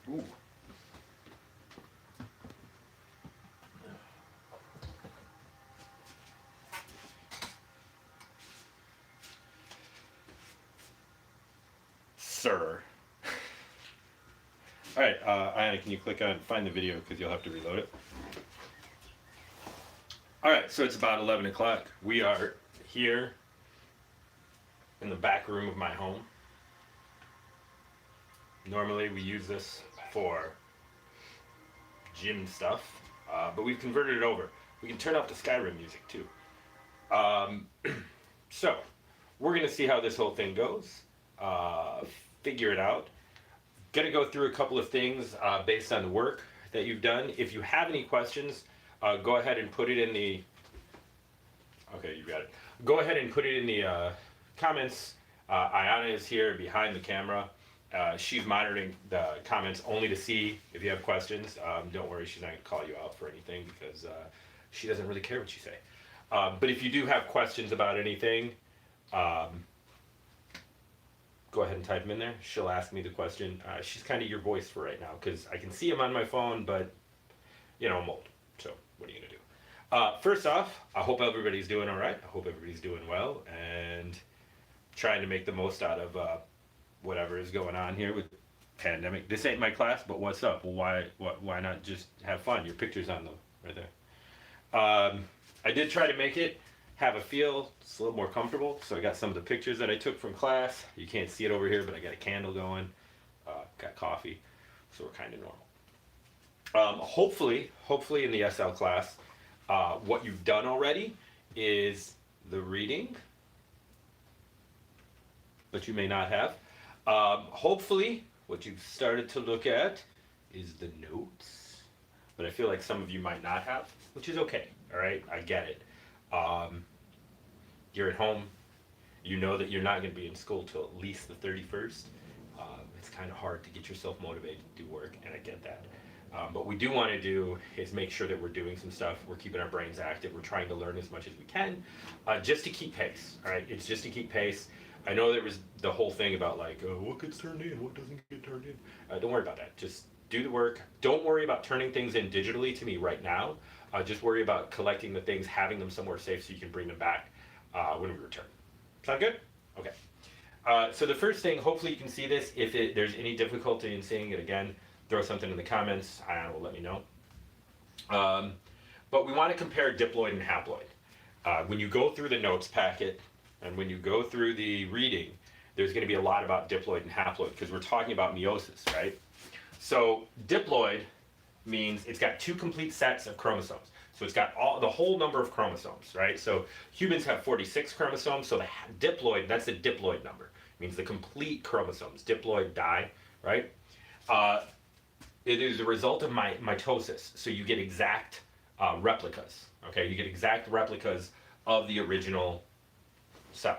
Ooh. Sir. All right, Ayana, can you click on find the video because you'll have to reload it. All right, so it's about 11 o'clock. We are here in the back room of my home. Normally we use this for gym stuff, but we've converted it over. We can turn off the Skyrim music too. So we're gonna see how this whole thing goes, figure it out. Gonna go through a couple of things based on the work that you've done. If you have any questions, go ahead and put it in the, okay, you got it. Go ahead and put it in the comments. Ayana is here behind the camera. She's monitoring the comments only to see if you have questions. Don't worry, she's not going to call you out for anything because she doesn't really care what you say. But if you do have questions about anything, go ahead and type them in there. She'll ask me the question. She's kind of your voice for right now because I can see them on my phone, but you know, I'm old. So what are you going to do? First off, I hope everybody's doing all right. I hope everybody's doing well and trying to make the most out of whatever is going on here with pandemic. This ain't my class, but what's up? Well, why not just have fun? Your picture's on the right there. I did try to make it have a feel. It's a little more comfortable. So I got some of the pictures that I took from class. You can't see it over here, but I got a candle going. Got coffee, so we're kind of normal. Hopefully in the SL class, what you've done already is the reading, but you may not have. Hopefully, what you've started to look at is the notes, but I feel like some of you might not have, which is okay, all right? I get it. You're at home. You know that you're not going to be in school till at least the 31st. It's kind of hard to get yourself motivated to do work, and I get that. But what we do want to do is make sure that we're doing some stuff. We're keeping our brains active. We're trying to learn as much as we can, just to keep pace, all right? It's just to keep pace. I know there was the whole thing about like, what gets turned in, what doesn't get turned in. Don't worry about that. Just do the work. Don't worry about turning things in digitally to me right now. Just worry about collecting the things, having them somewhere safe so you can bring them back when we return. Sound good? Okay. So the first thing, hopefully you can see this. If there's any difficulty in seeing it again, throw something in the comments. Ayana will let me know. But we want to compare diploid and haploid. When you go through the notes packet, and when you go through the reading, there's going to be a lot about diploid and haploid because we're talking about meiosis, right? So diploid means it's got two complete sets of chromosomes. So it's got the whole number of chromosomes, right? So humans have 46 chromosomes. So the diploid, that's the diploid number. It means the complete chromosomes, diploid di, right? It is a result of mitosis. So you get exact replicas, okay? You get exact replicas of the original cell.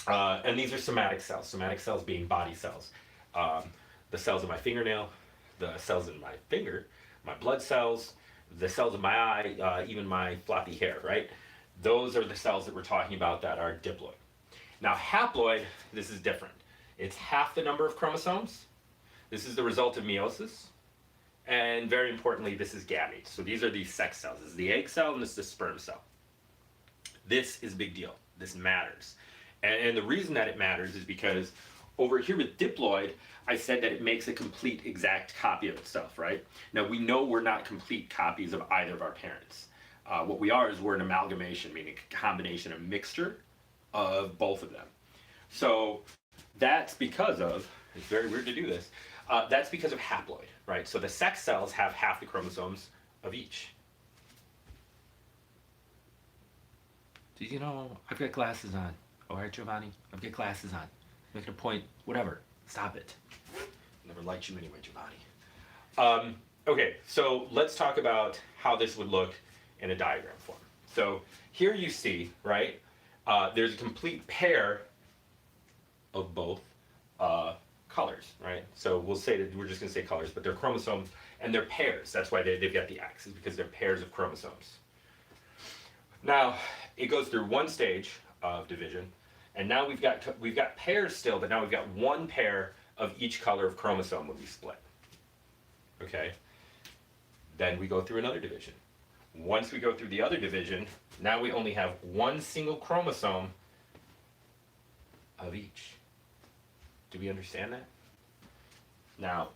And these are somatic cells being body cells. The cells in my fingernail, the cells in my finger, my blood cells, the cells in my eye, even my floppy hair, right? Those are the cells that we're talking about that are diploid. Now haploid, this is different. It's half the number of chromosomes. This is the result of meiosis. And very importantly, this is gametes. So these are the sex cells. This is the egg cell and this is the sperm cell. This is a big deal. This matters. And the reason that it matters is because over here with diploid, I said that it makes a complete exact copy of itself, right? Now we know we're not complete copies of either of our parents. What we are is we're an amalgamation, meaning a combination, a mixture of both of them. So that's because of, it's very weird to do this, that's because of haploid, right? So the sex cells have half the chromosomes of each. Do you know, I've got glasses on. All right, Giovanni, I've got glasses on. Making a point, whatever, stop it. Never liked you anyway, Giovanni. Okay, so let's talk about how this would look in a diagram form. So here you see, right, there's a complete pair of both colors, right? So we'll say that we're just going to say colors, but they're chromosomes and they're pairs. That's why they've got the X, is because they're pairs of chromosomes. Now it goes through one stage of division, and now we've got pairs still, but now we've got one pair of each color of chromosome when we split. Okay. Then we go through another division. Once we go through the other division, now we only have one single chromosome of each. Do we understand that? Now,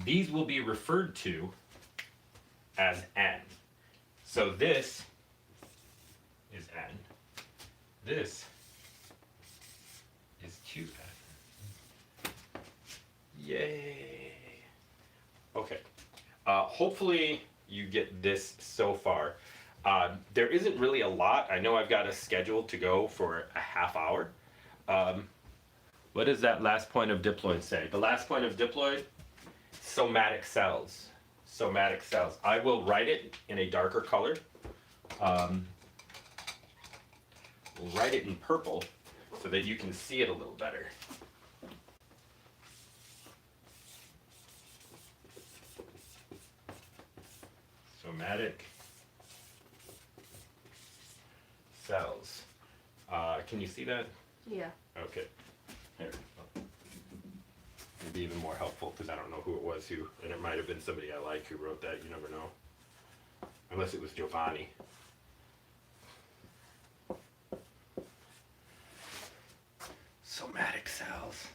these will be referred to as N. So this is N. This is QN. Yay! Okay. Hopefully you get this so far. There isn't really a lot. I know I've got a schedule to go for a half hour. What does that last point of diploid say? The last point of diploid, somatic cells. Somatic cells. I will write it in a darker color. We'll write it in purple so that you can see it a little better. Somatic cells. Can you see that? Yeah. Okay. Here. Maybe even more helpful because I don't know who it was who, and it might have been somebody I like who wrote that. You never know. Unless it was Giovanni. Somatic cells.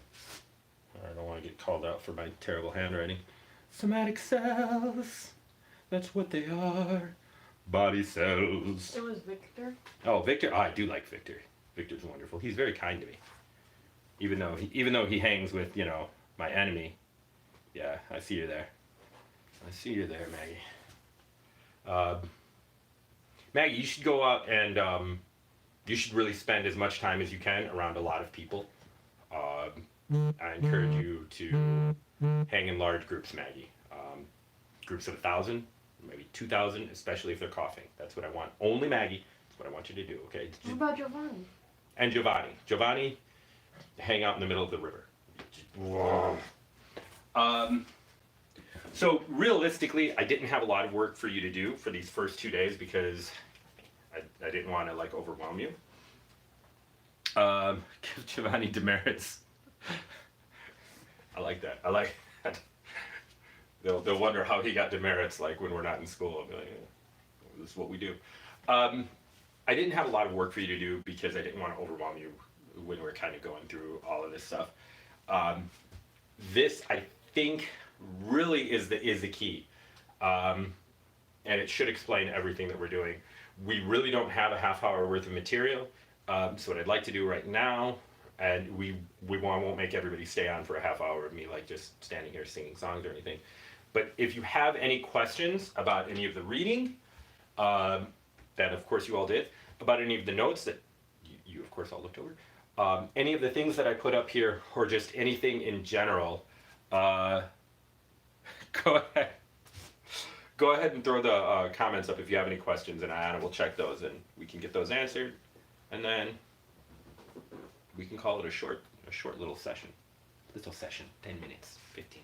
I don't want to get called out for my terrible handwriting. Somatic cells. That's what they are. Body cells. It was Victor. Oh, Victor. Oh, I do like Victor. Victor's wonderful. He's very kind to me. Even though he hangs with, you know, my enemy. Yeah, I see you there. I see you there, Maggie. Maggie, you should go out and you should really spend as much time as you can around a lot of people. I encourage you to hang in large groups, Maggie. Groups of 1,000, maybe 2,000, especially if they're coughing. That's what I want. Only Maggie. That's what I want you to do, okay? What about Giovanni? And Giovanni. Giovanni, hang out in the middle of the river. So realistically, I didn't have a lot of work for you to do for these first 2 days because I didn't want to like overwhelm you. Give Giovanni demerits. I like that. I like that. They'll wonder how he got demerits like when we're not in school. I'll be like, this is what we do. I didn't have a lot of work for you to do because I didn't want to overwhelm you when we're kind of going through all of this stuff. This, I think, really is the key. And it should explain everything that we're doing. We really don't have a half hour worth of material. So what I'd like to do right now, and we won't make everybody stay on for a half hour of me like just standing here singing songs or anything. But if you have any questions about any of the reading, that of course you all did, about any of the notes that you of course all looked over, any of the things that I put up here, or just anything in general, go ahead. Go ahead and throw the comments up if you have any questions, and Anna will check those, and we can get those answered, and then we can call it a short little session. 10 minutes, 15.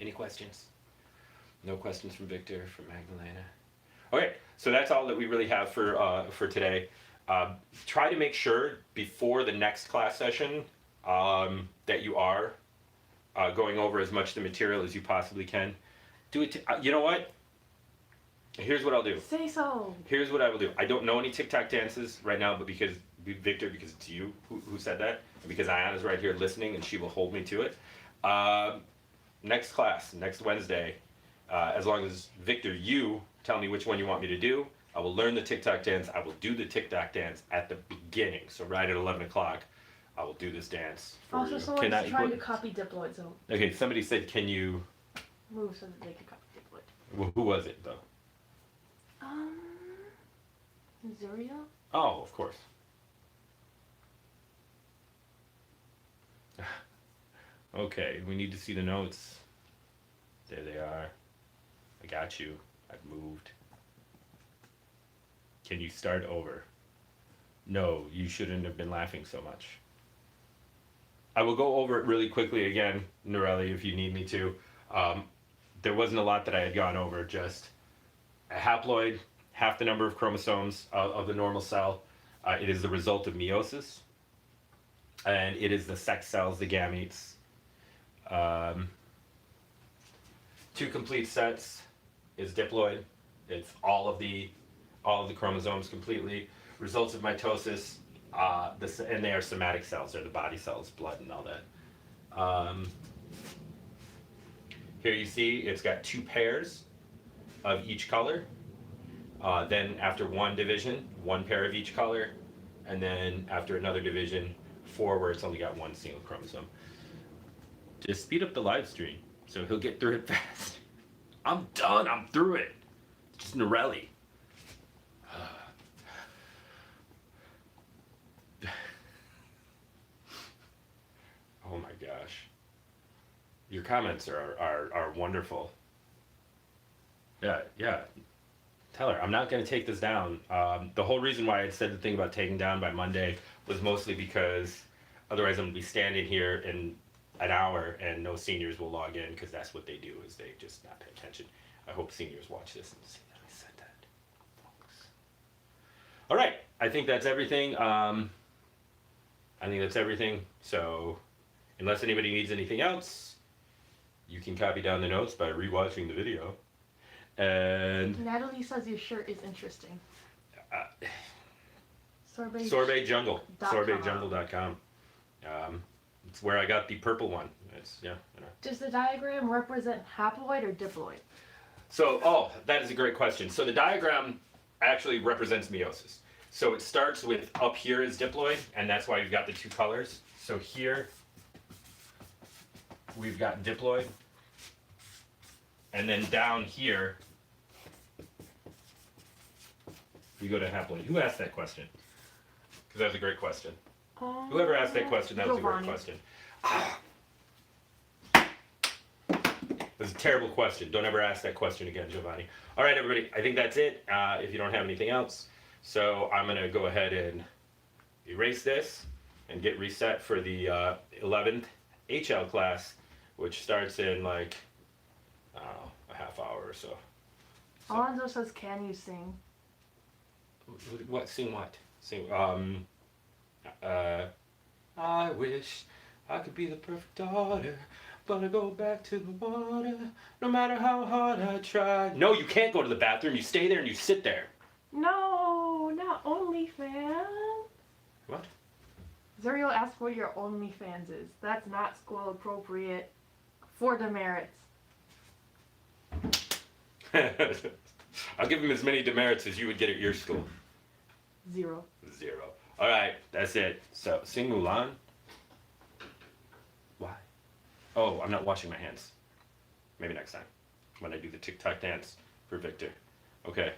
Any questions? No questions from Victor, from Magdalena. Okay, so that's all that we really have for today. Try to make sure before the next class session that you are going over as much of the material as you possibly can. Do it. You know what? Here's what I'll do. Say so. Here's what I will do. I don't know any TikTok dances right now, but because Victor, because it's you who said that, and because Ayana's right here listening, and she will hold me to it. Next class, next Wednesday, as long as Victor, you tell me which one you want me to do, I will learn the TikTok dance. I will do the TikTok dance at the beginning. So right at 11 o'clock, I will do this dance for Also, you. someone's trying to copy Diploid, so Okay, somebody said, can you... move so that they can copy Diploid. Well, who was it, though? Zuria? Oh, of course. Okay, we need to see the notes. There they are. I got you. I've moved. Can you start over? No, you shouldn't have been laughing so much. I will go over it really quickly again, Norelli, if you need me to. There wasn't a lot that I had gone over, just a haploid, half the number of chromosomes of the normal cell. It is the result of meiosis, and it is the sex cells, the gametes. 2 complete sets is diploid. It's all of the chromosomes completely. Results of mitosis, and they are somatic cells. They're the body cells, blood, and all that. Here you see it's got 2 pairs of each color. Then after 1 division, 1 pair of each color, and then after another division, 4 where it's only got 1 single chromosome. Just speed up the live stream so he'll get through it fast. I'm done. I'm through it. Just Norelli. Oh my gosh. Your comments are wonderful. Yeah. Tell her, I'm not going to take this down. The whole reason why I said the thing about taking down by Monday was mostly because otherwise I'm going to be standing here in an hour and no seniors will log in, because that's what they do, is they just not pay attention. I hope seniors watch this and see that I said that. Folks. All right. I think that's everything. So unless anybody needs anything else, you can copy down the notes by rewatching the video. And Natalie says your shirt is interesting. SorbetJungle. SorbetJungle.com. It's where I got the purple one. Does the diagram represent haploid or diploid? So, that is a great question. So the diagram actually represents meiosis. So it starts with up here is diploid, and that's why you've got the 2 colors. So here we've got diploid, and then down here you go to haploid. Who asked that question? Because that was a great question. Whoever asked that question, that was a great question. It was a terrible question. Don't ever ask that question again, Giovanni. All right, everybody. I think that's it, if you don't have anything else. So I'm going to go ahead and erase this and get reset for the 11th HL class, which starts in like, I don't know, a half hour or so. Alonzo says, can you sing? What? Sing what? Sing, I wish I could be the perfect daughter, but I go back to the water, no matter how hard I try. No, you can't go to the bathroom. You stay there and you sit there. No, not OnlyFans. What? Zuriel asked what your OnlyFans is. That's not school appropriate for demerits. I'll give him as many demerits as you would get at your school. 0. 0. All right, that's it. So, sing Mulan. Why? Oh, I'm not washing my hands. Maybe next time when I do the TikTok dance for Victor. Okay.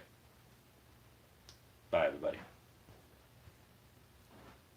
Bye, everybody.